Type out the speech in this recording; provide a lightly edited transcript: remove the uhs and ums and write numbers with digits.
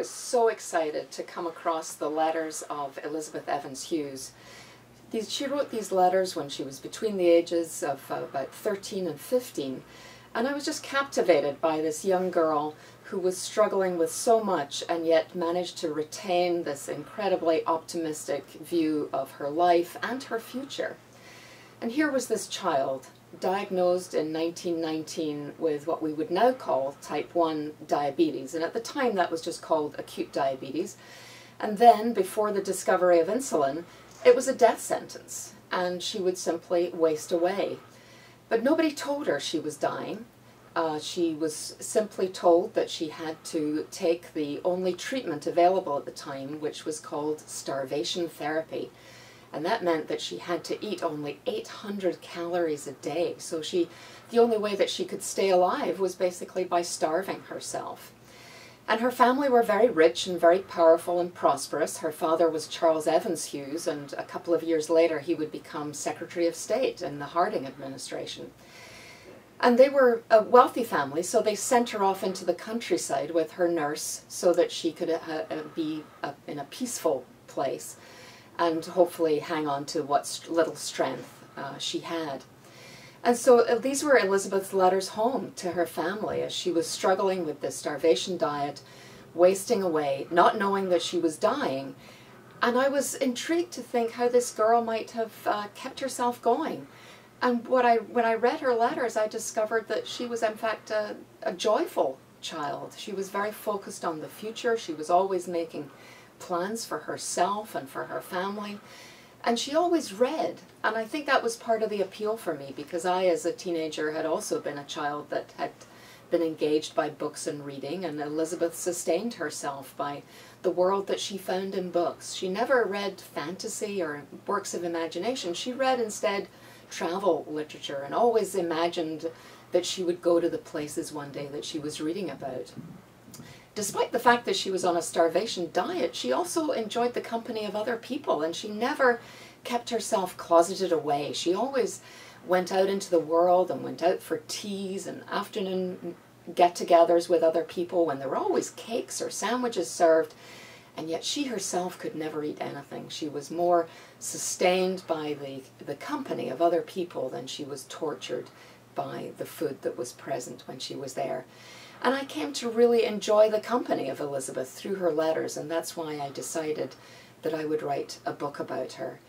was so excited to come across the letters of Elizabeth Evans Hughes. She wrote these letters when she was between the ages of about 13 and 15, and I was just captivated by this young girl who was struggling with so much and yet managed to retain this incredibly optimistic view of her life and her future. And here was this child, diagnosed in 1919 with what we would now call type 1 diabetes, and at the time that was just called acute diabetes. And then, before the discovery of insulin, it was a death sentence, and she would simply waste away. But nobody told her she was dying. She was simply told that she had to take the only treatment available at the time, which was called starvation therapy. And that meant that she had to eat only 800 calories a day. So the only way that she could stay alive was basically by starving herself. And her family were very rich and very powerful and prosperous. Her father was Charles Evans Hughes, and a couple of years later he would become Secretary of State in the Harding administration. And they were a wealthy family, so they sent her off into the countryside with her nurse so that she could be in a peaceful place and hopefully hang on to what little strength she had. And so these were Elizabeth's letters home to her family as she was struggling with this starvation diet, wasting away, not knowing that she was dying. And I was intrigued to think how this girl might have kept herself going. And when I read her letters, I discovered that she was in fact a joyful child. She was very focused on the future. She was always making plans for herself and for her family. And she always read, and I think that was part of the appeal for me, because I, as a teenager, had also been a child that had been engaged by books and reading, and Elizabeth sustained herself by the world that she found in books. She never read fantasy or works of imagination. She read instead travel literature and always imagined that she would go to the places one day that she was reading about. Despite the fact that she was on a starvation diet, she also enjoyed the company of other people, and she never kept herself closeted away. She always went out into the world and went out for teas and afternoon get-togethers with other people when there were always cakes or sandwiches served, and yet she herself could never eat anything. She was more sustained by the company of other people than she was tortured by the food that was present when she was there. And I came to really enjoy the company of Elizabeth through her letters, and that's why I decided that I would write a book about her.